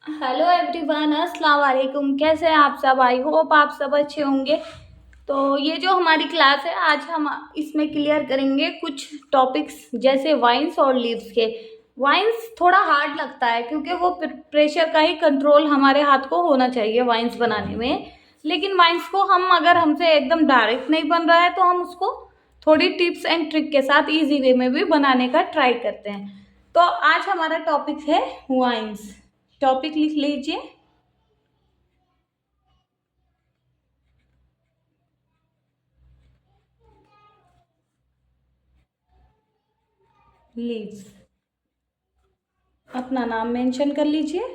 Hello everyone, अस्सलाम वालेकुम। कैसे हैं आप सब? आई होप आप सब अच्छे होंगे। तो ये जो हमारी क्लास है, आज हम इसमें क्लियर करेंगे कुछ टॉपिक्स जैसे वाइन्स और लीव्स के। वाइन्स थोड़ा हार्ड लगता है क्योंकि वो प्रेशर का ही कंट्रोल हमारे हाथ को होना चाहिए वाइन्स बनाने में। लेकिन वाइन्स को हम अगर हमसे एकदम डायरेक्ट नहीं बन रहा है तो हम उसको थोड़ी टिप्स एंड ट्रिक के साथ इजी वे में भी बनाने का ट्राई करते हैं। तो आज हमारा टॉपिक है वाइन्स। टॉपिक लिख लीजिए। लीव्स। अपना नाम मेंशन कर लीजिए।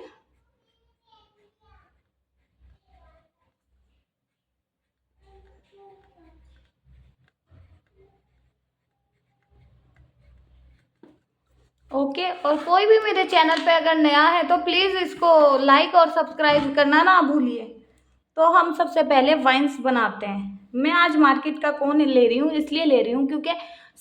ओके, और कोई भी मेरे चैनल पे अगर नया है तो प्लीज़ इसको लाइक और सब्सक्राइब करना ना भूलिए। तो हम सबसे पहले वाइन्स बनाते हैं। मैं आज मार्केट का कोन ले रही हूँ, इसलिए ले रही हूँ क्योंकि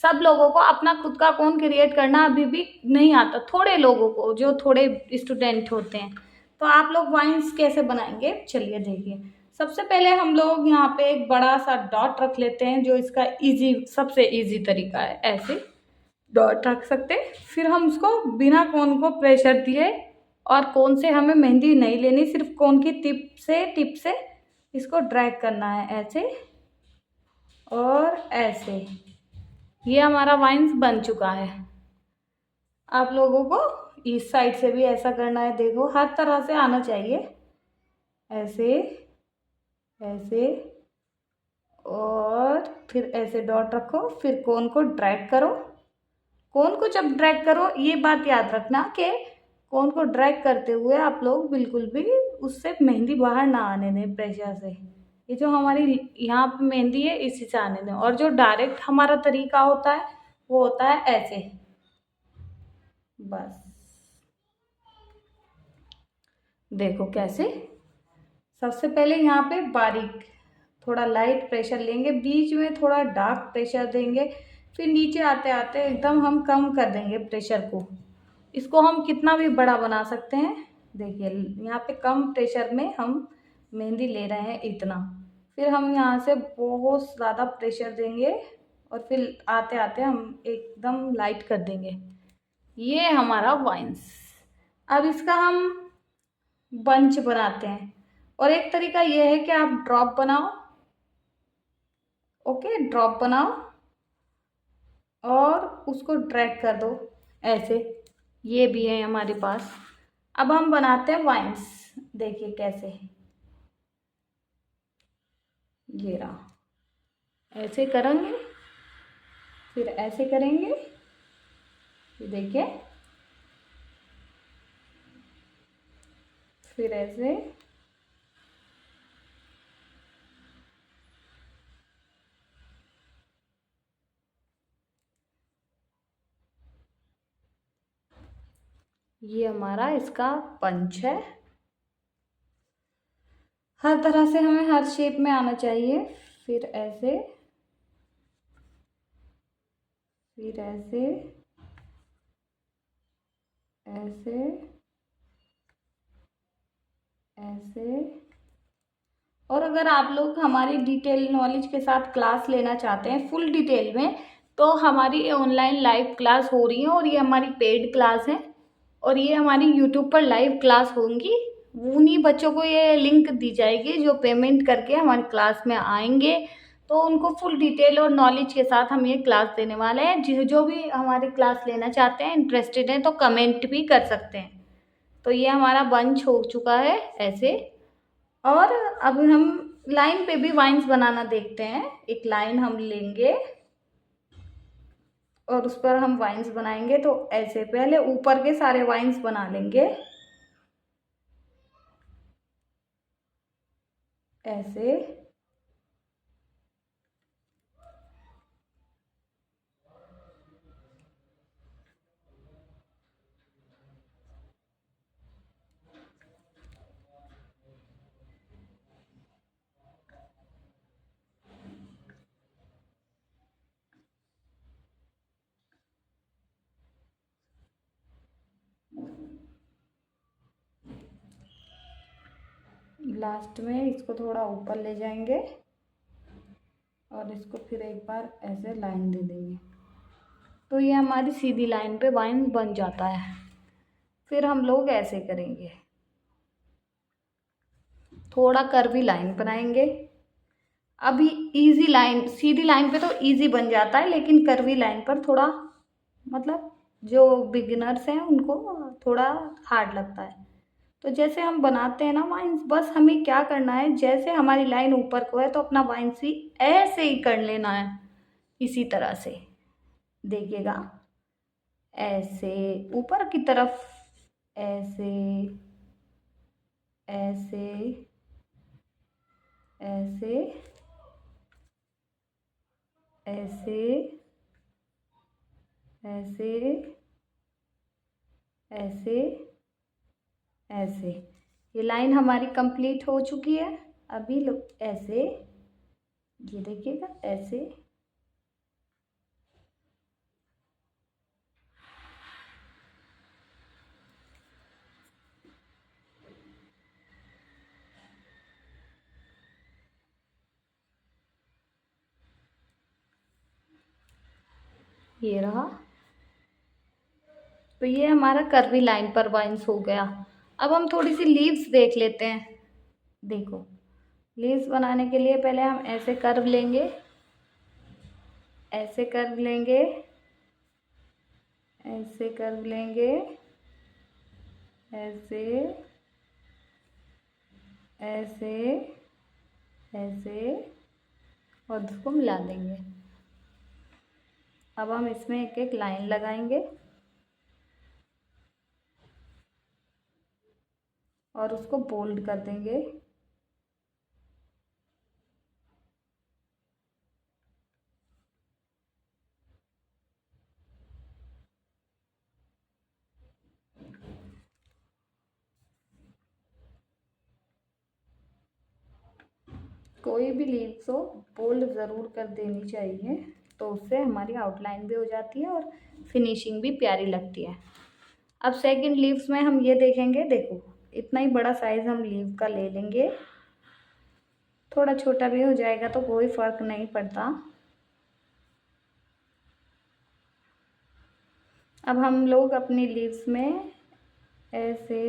सब लोगों को अपना खुद का कोन क्रिएट करना अभी भी नहीं आता, थोड़े लोगों को जो थोड़े स्टूडेंट होते हैं। तो आप लोग वाइन्स कैसे बनाएंगे, चलिए देखिए। सबसे पहले हम लोग यहाँ पे एक बड़ा सा डॉट रख लेते हैं, जो इसका इजी सबसे इजी तरीका है। ऐसे डॉट रख सकते हैं। फिर हम उसको बिना कोन को प्रेशर दिए, और कोन से हमें मेहंदी नहीं लेनी, सिर्फ कोन की टिप से इसको ड्रैग करना है, ऐसे और ऐसे। ये हमारा वाइन्स बन चुका है। आप लोगों को इस साइड से भी ऐसा करना है, देखो हर तरह से आना चाहिए। ऐसे, ऐसे, और फिर ऐसे डॉट रखो, फिर कोन को ड्रैग करो। कोन को जब ड्रैग करो, ये बात याद रखना कि कोन को ड्रैग करते हुए आप लोग बिल्कुल भी उससे मेहंदी बाहर ना आने दें प्रेशर से। ये जो हमारी यहाँ पे मेहंदी है, इसी से आने दें। और जो डायरेक्ट हमारा तरीका होता है वो होता है ऐसे, बस। देखो कैसे। सबसे पहले यहाँ पे बारीक थोड़ा लाइट प्रेशर लेंगे, बीच में थोड़ा डार्क प्रेशर देंगे, फिर नीचे आते आते एकदम हम कम कर देंगे प्रेशर को। इसको हम कितना भी बड़ा बना सकते हैं। देखिए यहाँ पे कम प्रेशर में हम मेहंदी ले रहे हैं, इतना। फिर हम यहाँ से बहुत ज़्यादा प्रेशर देंगे, और फिर आते आते हम एकदम लाइट कर देंगे। ये हमारा वाइन्स। अब इसका हम बंच बनाते हैं। और एक तरीका ये है कि आप ड्रॉप बनाओ। ओके, ड्रॉप बनाओ और उसको ड्रैग कर दो ऐसे। ये भी है हमारे पास। अब हम बनाते हैं वाइन्स। देखिए कैसे। ये रहा। ऐसे करेंगे, फिर ऐसे करेंगे। ये देखिए, फिर ऐसे। ये हमारा इसका पंच है। हर तरह से हमें हर शेप में आना चाहिए। फिर ऐसे, फिर ऐसे, ऐसे, ऐसे। और अगर आप लोग हमारी डिटेल नॉलेज के साथ क्लास लेना चाहते हैं फुल डिटेल में, तो हमारी ऑनलाइन लाइव क्लास हो रही है, और ये हमारी पेड क्लास है, और ये हमारी यूट्यूब पर लाइव क्लास होंगी। उन्हीं बच्चों को ये लिंक दी जाएगी जो पेमेंट करके हमारी क्लास में आएंगे। तो उनको फुल डिटेल और नॉलेज के साथ हम ये क्लास देने वाले हैं। जो भी हमारी क्लास लेना चाहते हैं, इंटरेस्टेड हैं, तो कमेंट भी कर सकते हैं। तो ये हमारा बंच हो चुका है ऐसे। और अब हम लाइन पे भी वाइन्स बनाना देखते हैं। एक लाइन हम लेंगे और उस पर हम वाइन्स बनाएंगे। तो ऐसे पहले ऊपर के सारे वाइन्स बना लेंगे, ऐसे। लास्ट में इसको थोड़ा ऊपर ले जाएंगे और इसको फिर एक बार ऐसे लाइन दे देंगे, तो ये हमारी सीधी लाइन पे वाइन बन जाता है। फिर हम लोग ऐसे करेंगे, थोड़ा कर्वी लाइन बनाएंगे। अभी इजी लाइन, सीधी लाइन पे तो इजी बन जाता है, लेकिन कर्वी लाइन पर थोड़ा मतलब जो बिगिनर्स हैं उनको थोड़ा हार्ड लगता है। तो जैसे हम बनाते हैं ना वाइन्स, बस हमें क्या करना है, जैसे हमारी लाइन ऊपर को है तो अपना वाइन्स भी ऐसे ही कर लेना है, इसी तरह से देखिएगा, ऐसे ऊपर की तरफ, ऐसे ऐसे ऐसे ऐसे ऐसे ऐसे ऐसे। ये लाइन हमारी कंप्लीट हो चुकी है। अभी लोग ऐसे, ये देखिएगा ऐसे, ये रहा। तो ये हमारा कर्वी लाइन पर वाइन्स हो गया। अब हम थोड़ी सी लीव्स देख लेते हैं। देखो, लीव्स बनाने के लिए पहले हम ऐसे कर्व लेंगे, ऐसे कर्व लेंगे, ऐसे कर्व लेंगे, ऐसे ऐसे ऐसे, और उसको मिला देंगे। अब हम इसमें एक एक लाइन लगाएंगे और उसको बोल्ड कर देंगे। कोई भी लीव्स हो बोल्ड ज़रूर कर देनी चाहिए, तो उससे हमारी आउटलाइन भी हो जाती है और फिनिशिंग भी प्यारी लगती है। अब सेकंड लीव्स में हम ये देखेंगे, देखो इतना ही बड़ा साइज़ हम लीव का ले लेंगे, थोड़ा छोटा भी हो जाएगा तो कोई फ़र्क नहीं पड़ता। अब हम लोग अपनी लीव्स में ऐसे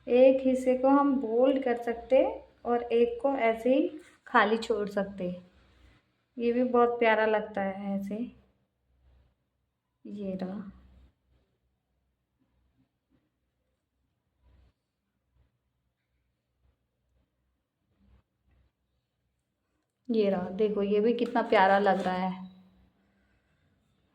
एक हिस्से को हम बोल्ड कर सकते और एक को ऐसे ही खाली छोड़ सकते, ये भी बहुत प्यारा लगता है ऐसे। ये रहा, ये रहा, देखो ये भी कितना प्यारा लग रहा है।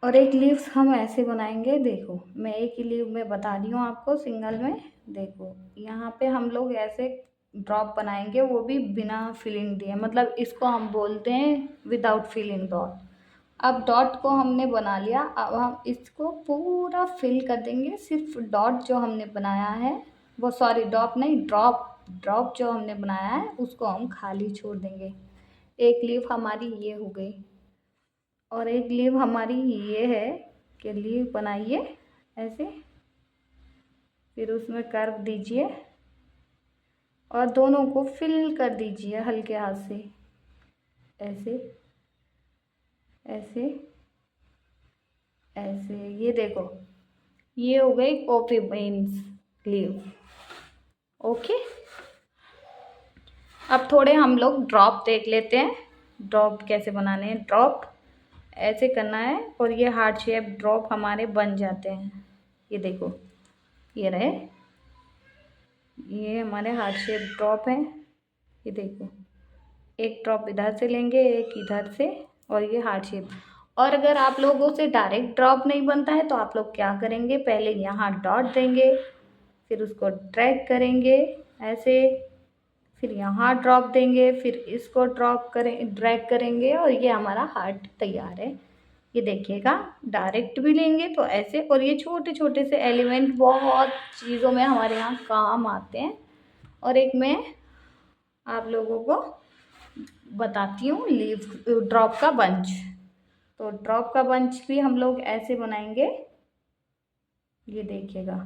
और एक लीव्स हम ऐसे बनाएंगे, देखो मैं एक ही लीव में बता रही हूँ आपको सिंगल में। देखो यहाँ पे हम लोग ऐसे ड्रॉप बनाएंगे, वो भी बिना फिलिंग दिए, मतलब इसको हम बोलते हैं विदाउट फिलिंग डॉट। अब डॉट को हमने बना लिया, अब हम इसको पूरा फिल कर देंगे। सिर्फ डॉट जो हमने बनाया है, वो सॉरी डॉट नहीं, ड्रॉप, ड्रॉप जो हमने बनाया है उसको हम खाली छोड़ देंगे। एक लीव हमारी ये हो गई, और एक लीव हमारी ये है कि लीव बनाइए ऐसे, फिर उसमें कर्व दीजिए और दोनों को फिल कर दीजिए हल्के हाथ से, ऐसे ऐसे ऐसे। ये देखो, ये हो गई कॉफी बीन्स लीव। ओके, अब थोड़े हम लोग ड्रॉप देख लेते हैं, ड्रॉप कैसे बनाने हैं। ड्रॉप ऐसे करना है और ये हार्ट शेप ड्रॉप हमारे बन जाते हैं। ये देखो, ये रहे, ये हमारे हार्ट शेप ड्रॉप हैं। ये देखो, एक ड्रॉप इधर से लेंगे, एक इधर से, और ये हार्ट शेप। और अगर आप लोगों से डायरेक्ट ड्रॉप नहीं बनता है तो आप लोग क्या करेंगे, पहले यहाँ डॉट देंगे, फिर उसको ड्रैग करेंगे ऐसे, फिर यहाँ ड्रॉप देंगे, फिर इसको ड्रॉप करें, ड्रैग करेंगे, और ये हमारा हार्ट तैयार है। ये देखिएगा, डायरेक्ट भी लेंगे तो ऐसे, और ये छोटे छोटे से एलिमेंट बहुत चीज़ों में हमारे यहाँ काम आते हैं। और एक मैं आप लोगों को बताती हूँ लीव ड्रॉप का बंच। तो ड्रॉप का बंच भी हम लोग ऐसे बनाएंगे, ये देखिएगा,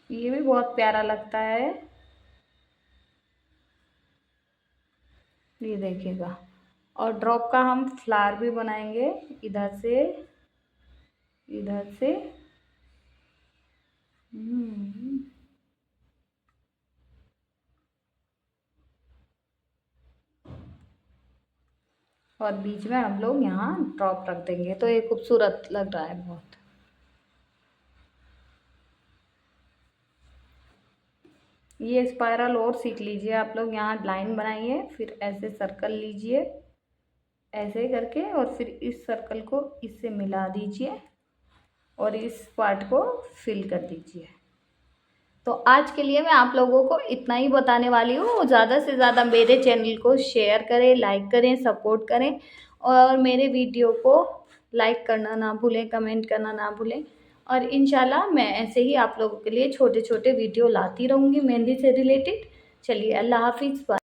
ये भी बहुत प्यारा लगता है। ये देखिएगा। और ड्रॉप का हम फ्लावर भी बनाएंगे, इधर से इधर से। और बीच में हम लोग यहाँ ड्रॉप रख देंगे, तो ये खूबसूरत लग रहा है बहुत। ये स्पाइरल और सीख लीजिए आप लोग। यहाँ लाइन बनाइए, फिर ऐसे सर्कल लीजिए ऐसे करके, और फिर इस सर्कल को इससे मिला दीजिए और इस पार्ट को फिल कर दीजिए। तो आज के लिए मैं आप लोगों को इतना ही बताने वाली हूँ। ज़्यादा से ज़्यादा मेरे चैनल को शेयर करें, लाइक करें, सपोर्ट करें, और मेरे वीडियो को लाइक करना ना भूलें, कमेंट करना ना भूलें। और इंशाल्लाह मैं ऐसे ही आप लोगों के लिए छोटे छोटे वीडियो लाती रहूँगी मेहंदी से रिलेटेड। चलिए, अल्लाह हाफिज़।